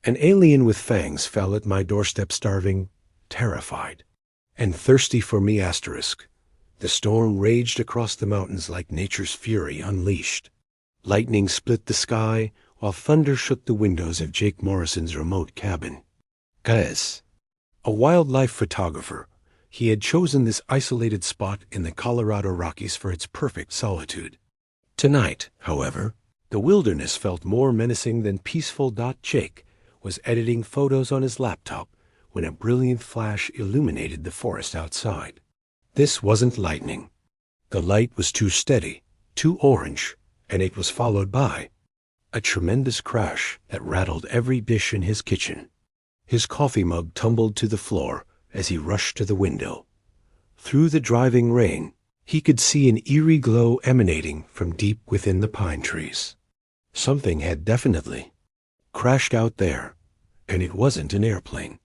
An alien with fangs fell at my doorstep starving, terrified, and thirsty for me asterisk. The storm raged across the mountains like nature's fury unleashed. Lightning split the sky, while thunder shook the windows of Jake Morrison's remote cabin. Guess. A wildlife photographer, he had chosen this isolated spot in the Colorado Rockies for its perfect solitude. Tonight, however, the wilderness felt more menacing than peaceful. Jake was editing photos on his laptop when a brilliant flash illuminated the forest outside. This wasn't lightning. The light was too steady, too orange, and it was followed by a tremendous crash that rattled every dish in his kitchen. His coffee mug tumbled to the floor as he rushed to the window. Through the driving rain, he could see an eerie glow emanating from deep within the pine trees. Something had definitely crashed out there, and it wasn't an airplane.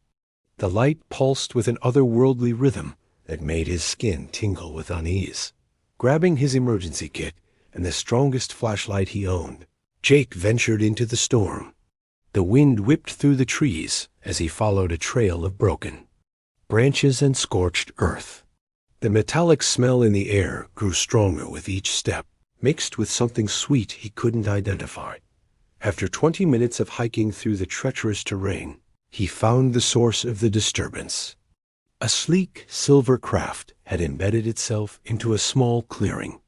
The light pulsed with an otherworldly rhythm that made his skin tingle with unease. Grabbing his emergency kit and the strongest flashlight he owned, Jake ventured into the storm. The wind whipped through the trees as he followed a trail of broken branches and scorched earth. The metallic smell in the air grew stronger with each step, mixed with something sweet he couldn't identify. After 20 minutes of hiking through the treacherous terrain, he found the source of the disturbance. A sleek silver craft had embedded itself into a small clearing.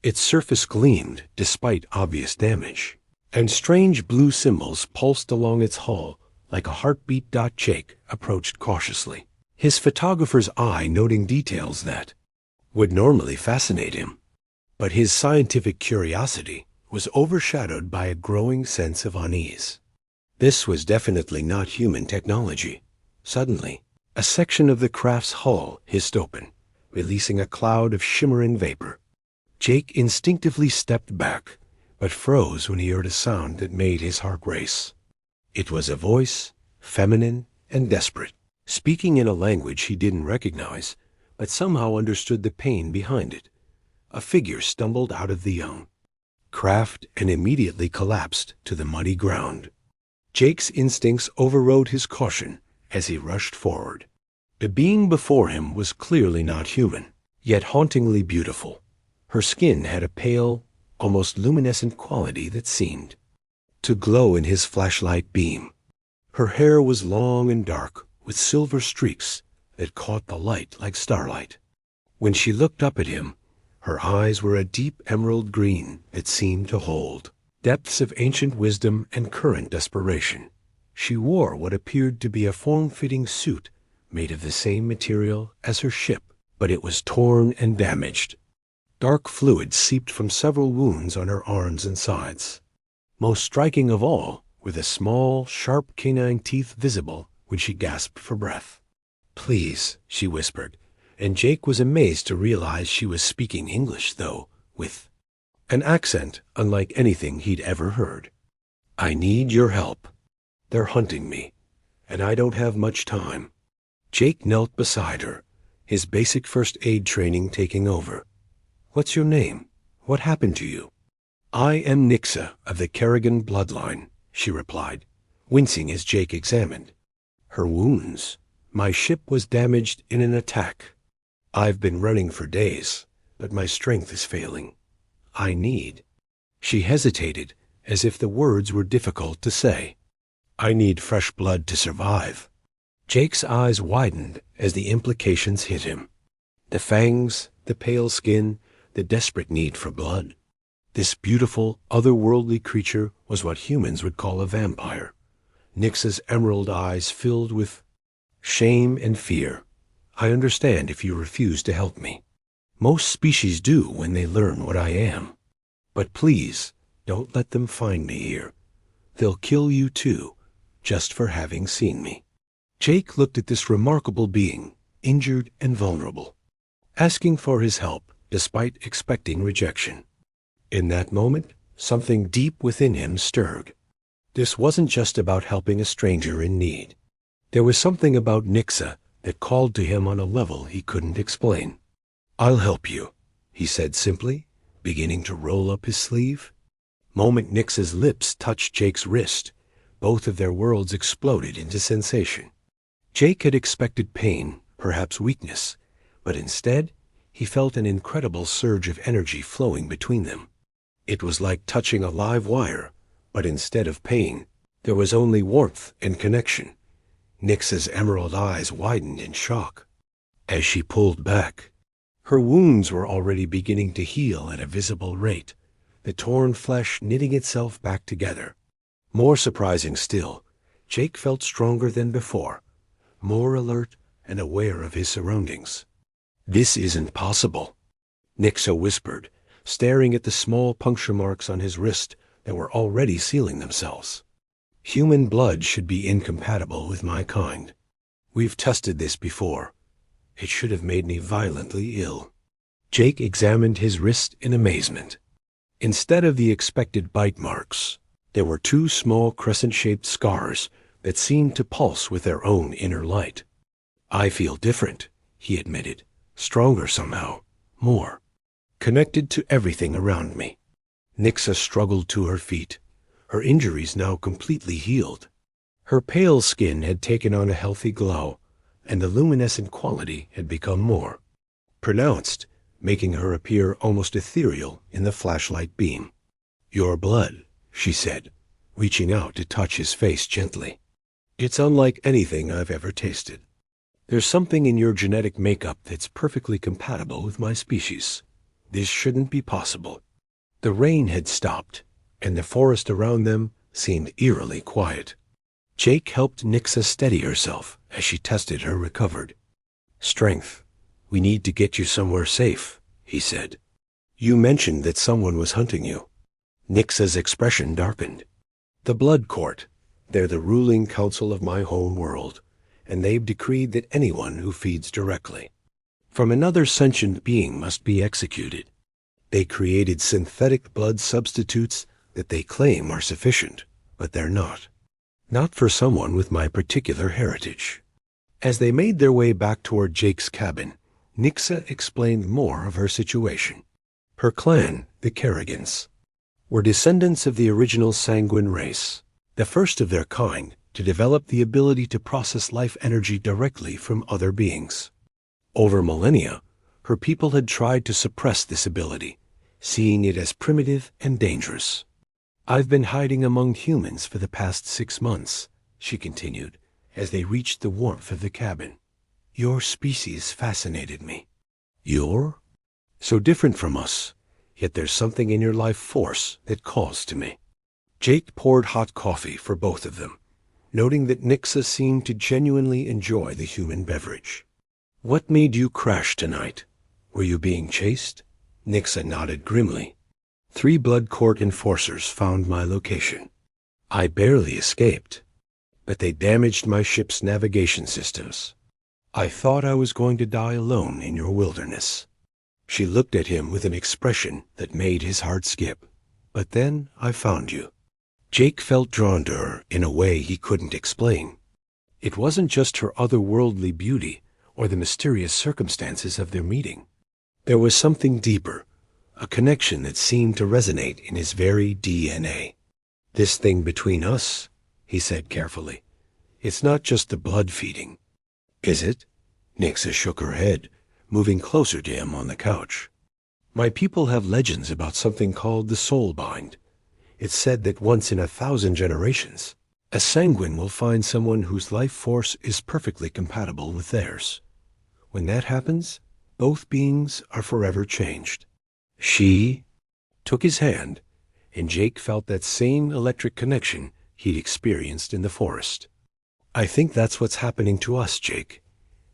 Its surface gleamed despite obvious damage, and strange blue symbols pulsed along its hull like a heartbeat. Jake approached cautiously, his photographer's eye noting details that would normally fascinate him. But his scientific curiosity was overshadowed by a growing sense of unease. This was definitely not human technology. Suddenly, a section of the craft's hull hissed open, releasing a cloud of shimmering vapor. Jake instinctively stepped back, but froze when he heard a sound that made his heart race. It was a voice, feminine and desperate, speaking in a language he didn't recognize, but somehow understood the pain behind it. A figure stumbled out of the craft and immediately collapsed to the muddy ground. Jake's instincts overrode his caution as he rushed forward. The being before him was clearly not human, yet hauntingly beautiful. Her skin had a pale, almost luminescent quality that seemed to glow in his flashlight beam. Her hair was long and dark, with silver streaks that caught the light like starlight. When she looked up at him, her eyes were a deep emerald green that seemed to hold depths of ancient wisdom and current desperation. She wore what appeared to be a form-fitting suit made of the same material as her ship, but it was torn and damaged. Dark fluid seeped from several wounds on her arms and sides. Most striking of all were the small, sharp canine teeth visible when she gasped for breath. "Please," she whispered, and Jake was amazed to realize she was speaking English, though with an accent unlike anything he'd ever heard. "I need your help. They're hunting me, and I don't have much time." Jake knelt beside her, his basic first aid training taking over. "What's your name? What happened to you?" "I am Nixa of the Kerrigan bloodline," she replied, wincing as Jake examined her wounds. "My ship was damaged in an attack. I've been running for days, but my strength is failing. I need—" She hesitated, as if the words were difficult to say. "I need fresh blood to survive." Jake's eyes widened as the implications hit him. The fangs, the pale skin, the desperate need for blood. This beautiful, otherworldly creature was what humans would call a vampire. Nix's emerald eyes filled with shame and fear. "I understand if you refuse to help me. Most species do when they learn what I am. But please, don't let them find me here. They'll kill you too, just for having seen me." Jake looked at this remarkable being, injured and vulnerable, asking for his help despite expecting rejection. In that moment, something deep within him stirred. This wasn't just about helping a stranger in need. There was something about Nixa that called to him on a level he couldn't explain. "I'll help you," he said simply, beginning to roll up his sleeve. Moment Nix's lips touched Jake's wrist, Both of their worlds exploded into sensation. Jake had expected pain, perhaps weakness, but instead, he felt an incredible surge of energy flowing between them. It was like touching a live wire, but instead of pain, there was only warmth and connection. Nyxa's emerald eyes widened in shock. As she pulled back, her wounds were already beginning to heal at a visible rate, the torn flesh knitting itself back together. More surprising still, Jake felt stronger than before, more alert and aware of his surroundings. "This isn't possible," Nyxa whispered, staring at the small puncture marks on his wrist that were already sealing themselves. "Human blood should be incompatible with my kind. We've tested this before. It should have made me violently ill." Jake examined his wrist in amazement. Instead of the expected bite marks, there were two small crescent-shaped scars that seemed to pulse with their own inner light. "I feel different," he admitted, "stronger somehow, more connected to everything around me." Nyxa struggled to her feet, her injuries now completely healed. Her pale skin had taken on a healthy glow, and the luminescent quality had become more pronounced, making her appear almost ethereal in the flashlight beam. "Your blood," she said, reaching out to touch his face gently. "It's unlike anything I've ever tasted. There's something in your genetic makeup that's perfectly compatible with my species. This shouldn't be possible." The rain had stopped, and the forest around them seemed eerily quiet. Jake helped Nyxa steady herself as she tested her recovered strength. "We need to get you somewhere safe," he said. "You mentioned that someone was hunting you." Nyxa's expression darkened. "The Blood Court. They're the ruling council of my home world, and they've decreed that anyone who feeds directly from another sentient being must be executed. They created synthetic blood substitutes that they claim are sufficient, but they're not. Not for someone with my particular heritage." As they made their way back toward Jake's cabin, Nyxa explained more of her situation. Her clan, the Kerrigans, were descendants of the original sanguine race, the first of their kind to develop the ability to process life energy directly from other beings. Over millennia, her people had tried to suppress this ability, seeing it as primitive and dangerous. "I've been hiding among humans for the past 6 months," she continued, as they reached the warmth of the cabin. "Your species fascinated me. You're so different from us, yet there's something in your life force that calls to me." Jake poured hot coffee for both of them, noting that Nyxa seemed to genuinely enjoy the human beverage. "What made you crash tonight? Were you being chased?" Nyxa nodded grimly. 3 Blood Court enforcers found my location. I barely escaped, but they damaged my ship's navigation systems. I thought I was going to die alone in your wilderness." She looked at him with an expression that made his heart skip. "But then I found you." Jake felt drawn to her in a way he couldn't explain. It wasn't just her otherworldly beauty or the mysterious circumstances of their meeting. There was something deeper, a connection that seemed to resonate in his very DNA. "This thing between us," he said carefully, "it's not just the blood feeding." "Is it?" Nyxa shook her head, moving closer to him on the couch. "My people have legends about something called the soul bind. It's said that once in 1,000 generations, a sanguine will find someone whose life force is perfectly compatible with theirs. When that happens, both beings are forever changed." She took his hand, and Jake felt that same electric connection he'd experienced in the forest. "I think that's what's happening to us, Jake.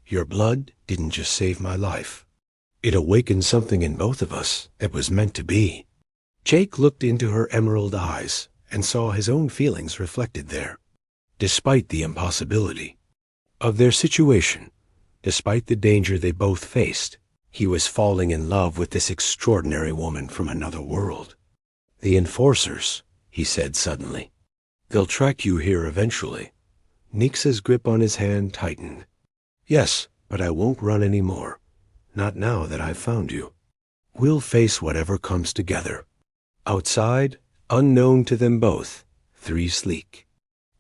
Your blood didn't just save my life. It awakened something in both of us that was meant to be." Jake looked into her emerald eyes and saw his own feelings reflected there. Despite the impossibility of their situation, despite the danger they both faced, he was falling in love with this extraordinary woman from another world. "The enforcers," he said suddenly. "They'll track you here eventually." Nyxa's grip on his hand tightened. "Yes, but I won't run anymore. Not now that I've found you. We'll face whatever comes together." Outside, unknown to them both, 3 Sleek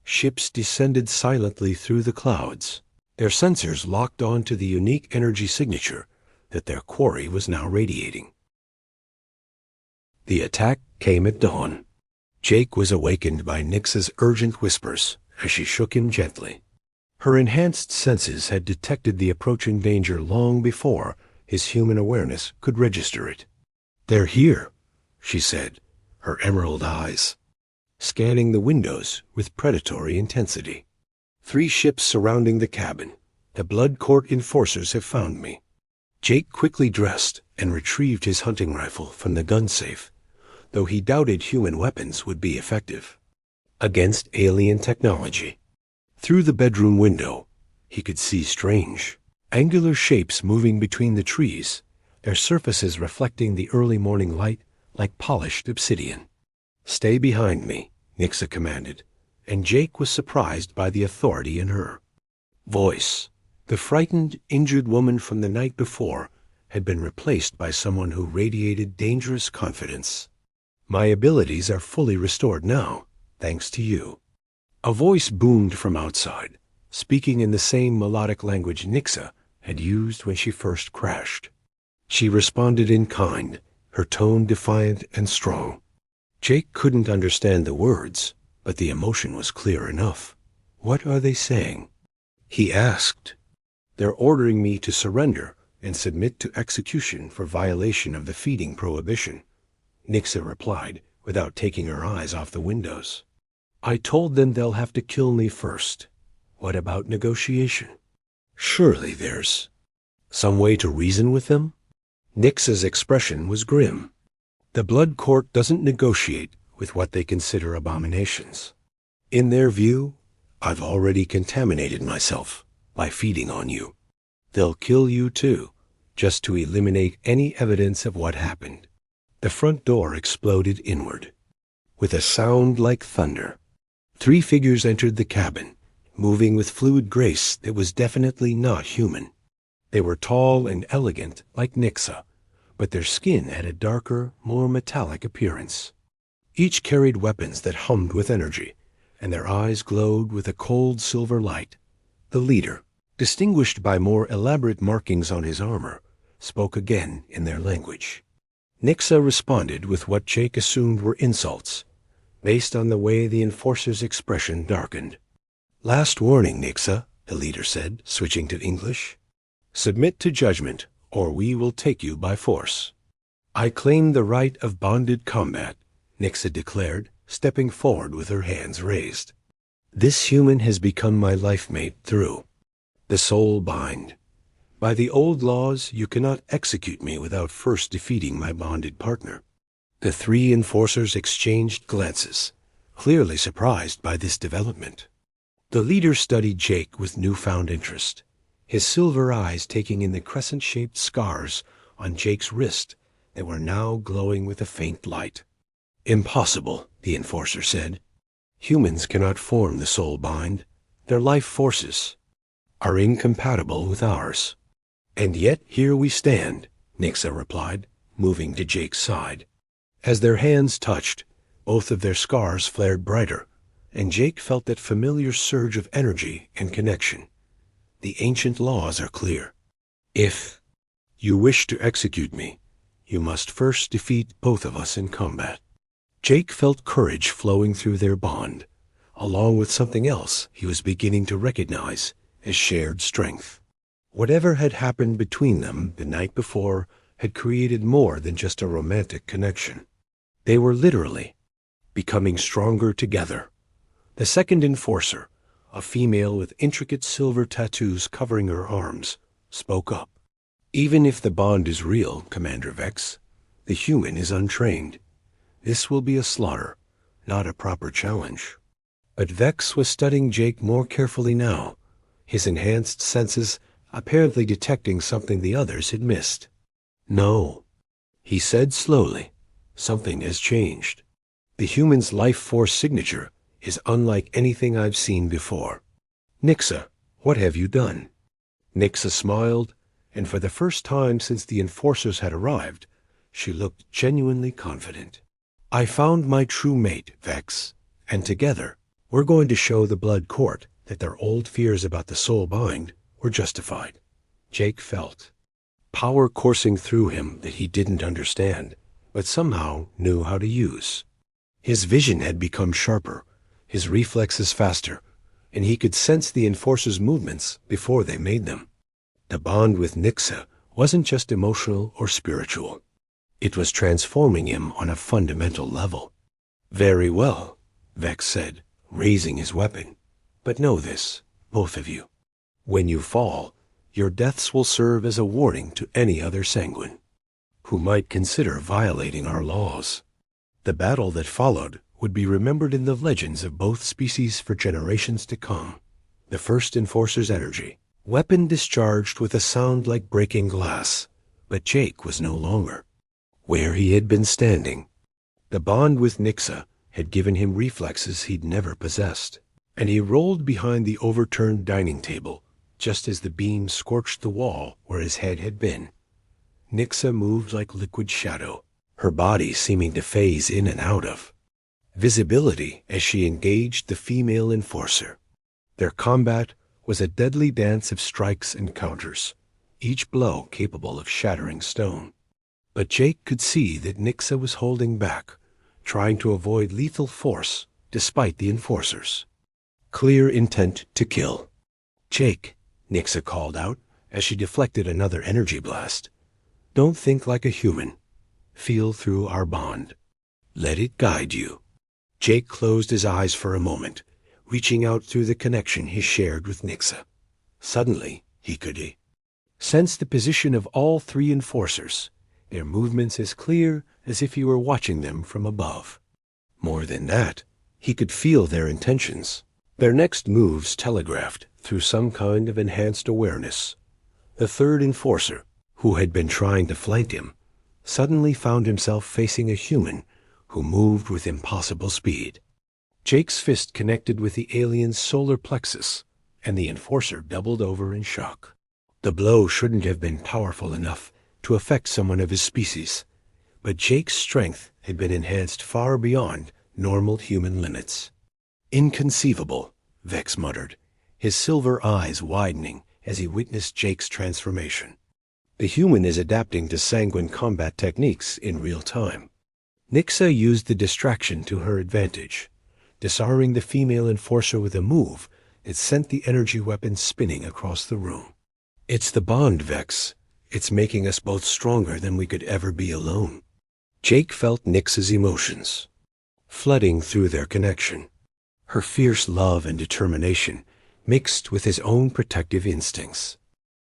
Ships descended silently through the clouds. Their sensors locked on to the unique energy signature that their quarry was now radiating. The attack came at dawn. Jake was awakened by Nix's urgent whispers as she shook him gently. Her enhanced senses had detected the approaching danger long before his human awareness could register it. "They're here," she said, her emerald eyes scanning the windows with predatory intensity. "3 ships surrounding the cabin. The Blood Court enforcers have found me." Jake quickly dressed and retrieved his hunting rifle from the gun safe, though he doubted human weapons would be effective against alien technology. Through the bedroom window, he could see strange, angular shapes moving between the trees, their surfaces reflecting the early morning light like polished obsidian. "Stay behind me," Nixa commanded, and Jake was surprised by the authority in her voice. The frightened, injured woman from the night before had been replaced by someone who radiated dangerous confidence. "My abilities are fully restored now, thanks to you." A voice boomed from outside, speaking in the same melodic language Nixa had used when she first crashed. She responded in kind, her tone defiant and strong. Jake couldn't understand the words, but the emotion was clear enough. "What are they saying?" he asked. "They're ordering me to surrender and submit to execution for violation of the feeding prohibition," Nixa replied, without taking her eyes off the windows. "I told them they'll have to kill me first. What about negotiation? Surely there's some way to reason with them?" Nix's expression was grim. "The Blood Court doesn't negotiate with what they consider abominations. In their view, I've already contaminated myself by feeding on you. They'll kill you too, just to eliminate any evidence of what happened." The front door exploded inward. With a sound like thunder, 3 figures entered the cabin, moving with fluid grace that was definitely not human. They were tall and elegant like Nixa, but their skin had a darker, more metallic appearance. Each carried weapons that hummed with energy, and their eyes glowed with a cold silver light. The leader, distinguished by more elaborate markings on his armor, spoke again in their language. Nixa responded with what Jake assumed were insults, based on the way the enforcer's expression darkened. "Last warning, Nixa," the leader said, switching to English. "Submit to judgment, or we will take you by force." "I claim the right of bonded combat," Nixa declared, stepping forward with her hands raised. "This human has become my life mate through the soul bind. By the old laws, you cannot execute me without first defeating my bonded partner." The 3 enforcers exchanged glances, clearly surprised by this development. The leader studied Jake with newfound interest, his silver eyes taking in the crescent-shaped scars on Jake's wrist that were now glowing with a faint light. "Impossible," the enforcer said. "Humans cannot form the soul bind. Their life forces are incompatible with ours." "And yet here we stand," Nixa replied, moving to Jake's side. As their hands touched, both of their scars flared brighter, and Jake felt that familiar surge of energy and connection. "The ancient laws are clear. If you wish to execute me, you must first defeat both of us in combat." Jake felt courage flowing through their bond, along with something else he was beginning to recognize as shared strength. Whatever had happened between them the night before had created more than just a romantic connection. They were literally becoming stronger together. The second enforcer, a female with intricate silver tattoos covering her arms, spoke up. "Even if the bond is real, Commander Vex, the human is untrained. This will be a slaughter, not a proper challenge." But Vex was studying Jake more carefully now, his enhanced senses apparently detecting something the others had missed. "No," he said slowly, "something has changed. The human's life force signature is unlike anything I've seen before. Nixa, what have you done?" Nixa smiled, and for the first time since the enforcers had arrived, she looked genuinely confident. "I found my true mate, Vex, and together We're going to show the blood court that their old fears about the soul bind were justified. Jake felt power coursing through him that he didn't understand, but somehow knew how to use. His vision had become sharper, his reflexes faster, and he could sense the enforcers' movements before they made them. The bond with Nixa wasn't just emotional or spiritual. It was transforming him on a fundamental level. "Very well," Vex said, raising his weapon. "But know this, both of you. When you fall, your deaths will serve as a warning to any other sanguine who might consider violating our laws." The battle that followed would be remembered in the legends of both species for generations to come. The first enforcer's energy, weapon discharged with a sound like breaking glass, but Jake was no longer where he had been standing. The bond with Nixa had given him reflexes he'd never possessed, and he rolled behind the overturned dining table just as the beam scorched the wall where his head had been. Nixa moved like liquid shadow, her body seeming to phase in and out of visibility as she engaged the female enforcer. Their combat was a deadly dance of strikes and counters, each blow capable of shattering stone. But Jake could see that Nixa was holding back, trying to avoid lethal force despite the enforcers. Clear intent to kill. "Jake," Nixa called out as she deflected another energy blast. "Don't think like a human. Feel through our bond. Let it guide you." Jake closed his eyes for a moment, reaching out through the connection he shared with Nixa. Suddenly, he could sense the position of all three enforcers, their movements as clear as if he were watching them from above. More than that, he could feel their intentions, their next moves telegraphed through some kind of enhanced awareness. The third enforcer, who had been trying to flank him, suddenly found himself facing a human who moved with impossible speed. Jake's fist connected with the alien's solar plexus, and the enforcer doubled over in shock. The blow shouldn't have been powerful enough to affect someone of his species, but Jake's strength had been enhanced far beyond normal human limits. "Inconceivable," Vex muttered, his silver eyes widening as he witnessed Jake's transformation. The human is adapting to sanguine combat techniques in real time. Nixa used the distraction to her advantage, disarming the female enforcer with a move that sent the energy weapon spinning across the room. "It's the bond, Vex. It's making us both stronger than we could ever be alone." Jake felt Nix's emotions flooding through their connection. Her fierce love and determination mixed with his own protective instincts.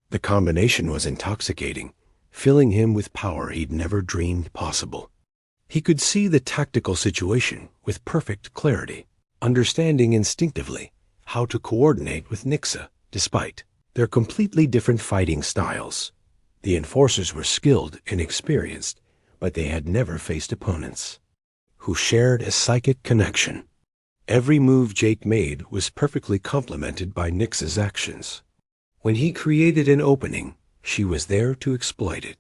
The combination was intoxicating, filling him with power he'd never dreamed possible. He could see the tactical situation with perfect clarity, understanding instinctively how to coordinate with Nixa despite their completely different fighting styles. The enforcers were skilled and experienced, but they had never faced opponents who shared a psychic connection. Every move Jake made was perfectly complemented by Nix's actions. When he created an opening, she was there to exploit it.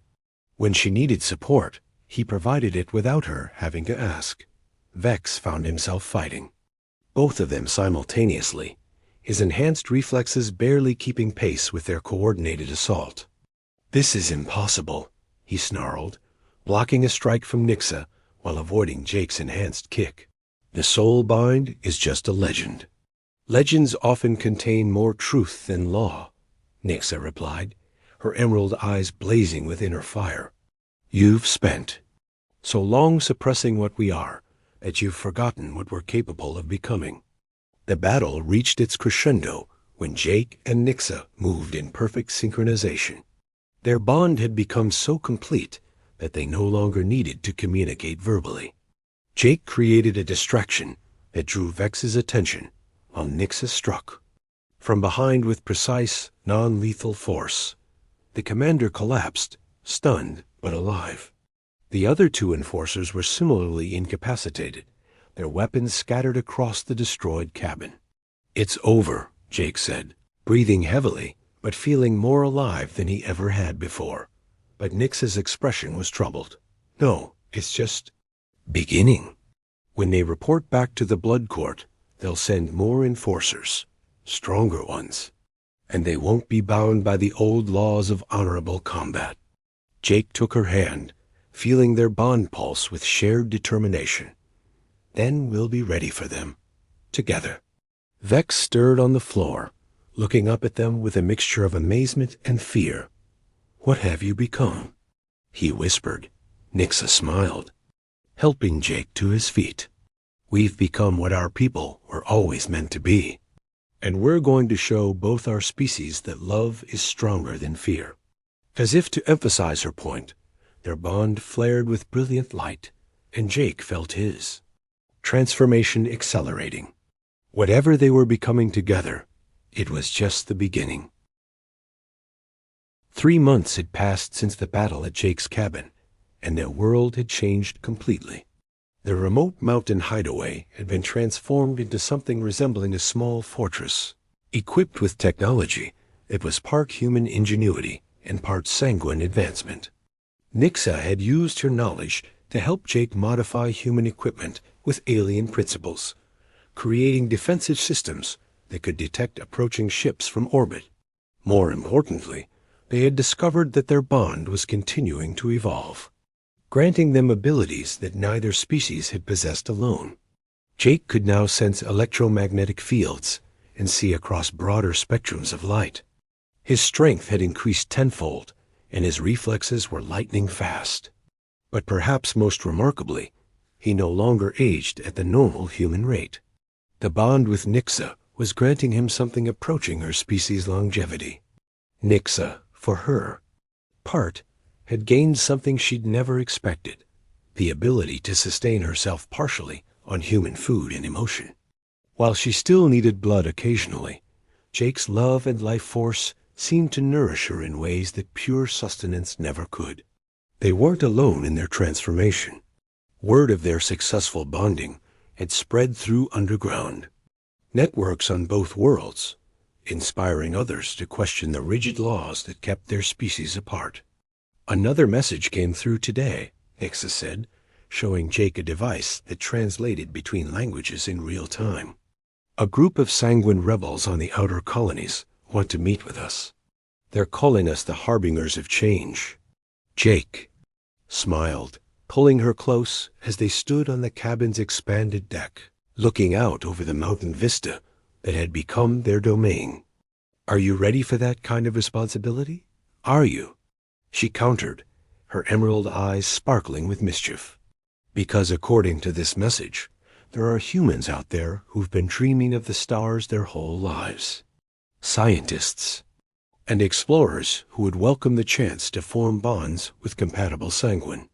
When she needed support, he provided it without her having to ask. Vex found himself fighting both of them simultaneously, his enhanced reflexes barely keeping pace with their coordinated assault. "This is impossible," he snarled, blocking a strike from Nixa while avoiding Jake's enhanced kick. "The soul bind is just a legend. Legends often contain more truth than law," Nixa replied, her emerald eyes blazing with inner fire. "You've spent so long suppressing what we are that you've forgotten what we're capable of becoming." The battle reached its crescendo when Jake and Nixa moved in perfect synchronization. Their bond had become so complete that they no longer needed to communicate verbally. Jake created a distraction that drew Vex's attention while Nixa struck from behind with precise, non-lethal force. The commander collapsed, stunned but alive. The other two enforcers were similarly incapacitated, their weapons scattered across the destroyed cabin. "It's over," Jake said, breathing heavily but feeling more alive than he ever had before. But Nix's expression was troubled. "No, it's just beginning." When they report back to the blood court, they'll send more enforcers, stronger ones, and they won't be bound by the old laws of honorable combat. Jake took her hand, feeling their bond pulse with shared determination. Then we'll be ready for them, together. Vex stirred on the floor, looking up at them with a mixture of amazement and fear. "What have you become?" he whispered. Nixa smiled, helping Jake to his feet. "We've become what our people were always meant to be. And we're going to show both our species that love is stronger than fear." As if to emphasize her point, their bond flared with brilliant light, and Jake felt his. Transformation accelerating. Whatever they were becoming together, it was just the beginning. 3 months had passed since the battle at Jake's cabin, and their world had changed completely. The remote mountain hideaway had been transformed into something resembling a small fortress, equipped with technology that was part human ingenuity and part sanguine advancement. Nixa had used her knowledge to help Jake modify human equipment with alien principles, creating defensive systems that could detect approaching ships from orbit. More importantly, they had discovered that their bond was continuing to evolve, granting them abilities that neither species had possessed alone. Jake could now sense electromagnetic fields and see across broader spectrums of light. His strength had increased tenfold, and his reflexes were lightning fast. But perhaps most remarkably, he no longer aged at the normal human rate. The bond with Nixa was granting him something approaching her species' longevity. Nixa, for her part, had gained something she'd never expected, the ability to sustain herself partially on human food and emotion. While she still needed blood occasionally, Jake's love and life force seemed to nourish her in ways that pure sustenance never could. They weren't alone in their transformation. Word of their successful bonding had spread through underground networks on both worlds, inspiring others to question the rigid laws that kept their species apart. "Another message came through today," Nixa said, showing Jake a device that translated between languages in real time. "A group of sanguine rebels on the outer colonies want to meet with us. They're calling us the harbingers of change." Jake smiled, pulling her close as they stood on the cabin's expanded deck, looking out over the mountain vista that had become their domain. "Are you ready for that kind of responsibility? Are you?" she countered, her emerald eyes sparkling with mischief. "Because according to this message, there are humans out there who've been dreaming of the stars their whole lives. Scientists and explorers who would welcome the chance to form bonds with compatible sanguine."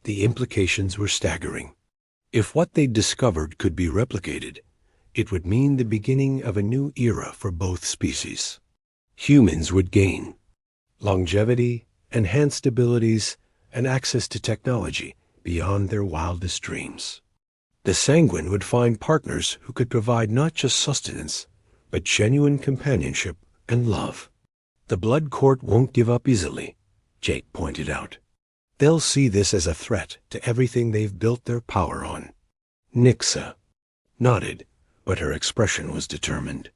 The implications were staggering. If what they'd discovered could be replicated, it would mean the beginning of a new era for both species. Humans would gain longevity, enhanced abilities, and access to technology beyond their wildest dreams. The sanguine would find partners who could provide not just sustenance, but genuine companionship and love. "The blood court won't give up easily," Jake pointed out. "They'll see this as a threat to everything they've built their power on." Nixa nodded, but her expression was determined.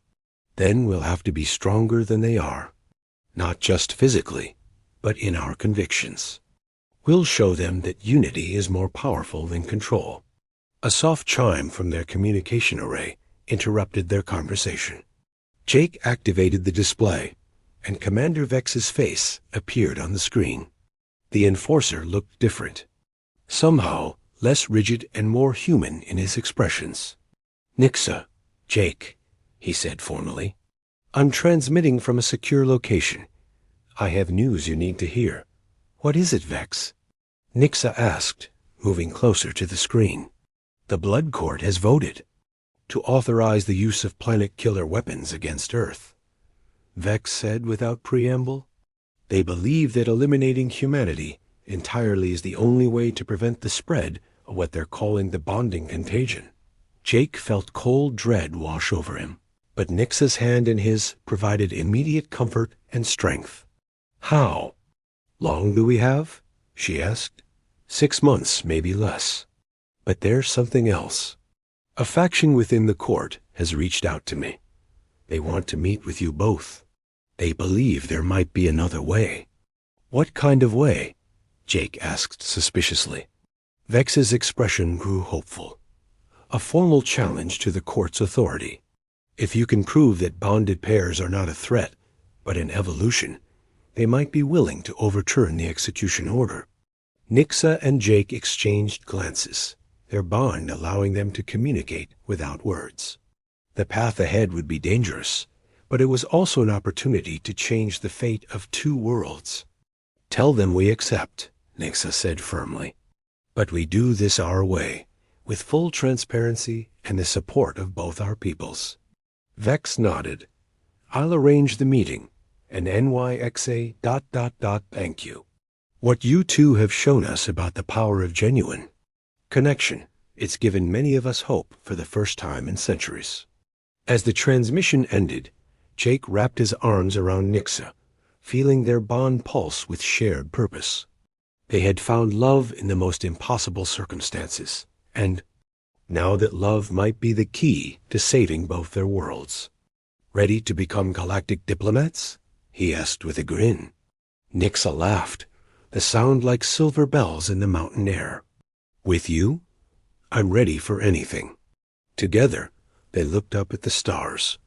"Then we'll have to be stronger than they are, not just physically, but in our convictions. We'll show them that unity is more powerful than control." A soft chime from their communication array interrupted their conversation. Jake activated the display, and Commander Vex's face appeared on the screen. The enforcer looked different, somehow less rigid and more human in his expressions. "Nixa, Jake," he said formally. "I'm transmitting from a secure location. I have news you need to hear." "What is it, Vex?" Nixa asked, moving closer to the screen. "The Blood Court has voted to authorize the use of planet-killer weapons against Earth," Vex said without preamble. "They believe that eliminating humanity entirely is the only way to prevent the spread of what they're calling the bonding contagion." Jake felt cold dread wash over him, but Nixa's hand in his provided immediate comfort and strength. "How long do we have?" she asked. 6 months, maybe less. But there's something else. A faction within the court has reached out to me. They want to meet with you both. They believe there might be another way. What kind of way? Jake asked suspiciously. Vex's expression grew hopeful. A formal challenge to the court's authority. If you can prove that bonded pairs are not a threat, but an evolution, they might be willing to overturn the execution order. Nixa and Jake exchanged glances, their bond allowing them to communicate without words. The path ahead would be dangerous, but it was also an opportunity to change the fate of two worlds. Tell them we accept, Nixa said firmly. But we do this our way, with full transparency and the support of both our peoples. Vex nodded. I'll arrange the meeting, and NYXA ... thank you. What you two have shown us about the power of genuine connection, it's given many of us hope for the first time in centuries. As the transmission ended, Jake wrapped his arms around Nixa, feeling their bond pulse with shared purpose. They had found love in the most impossible circumstances, and now that love might be the key to saving both their worlds. Ready to become galactic diplomats? He asked with a grin. Nixa laughed, the sound like silver bells in the mountain air. With you? I'm ready for anything. Together, they looked up at the stars,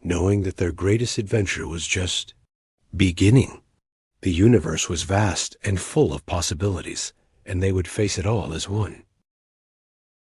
knowing that their greatest adventure was just beginning. The universe was vast and full of possibilities, and they would face it all as one.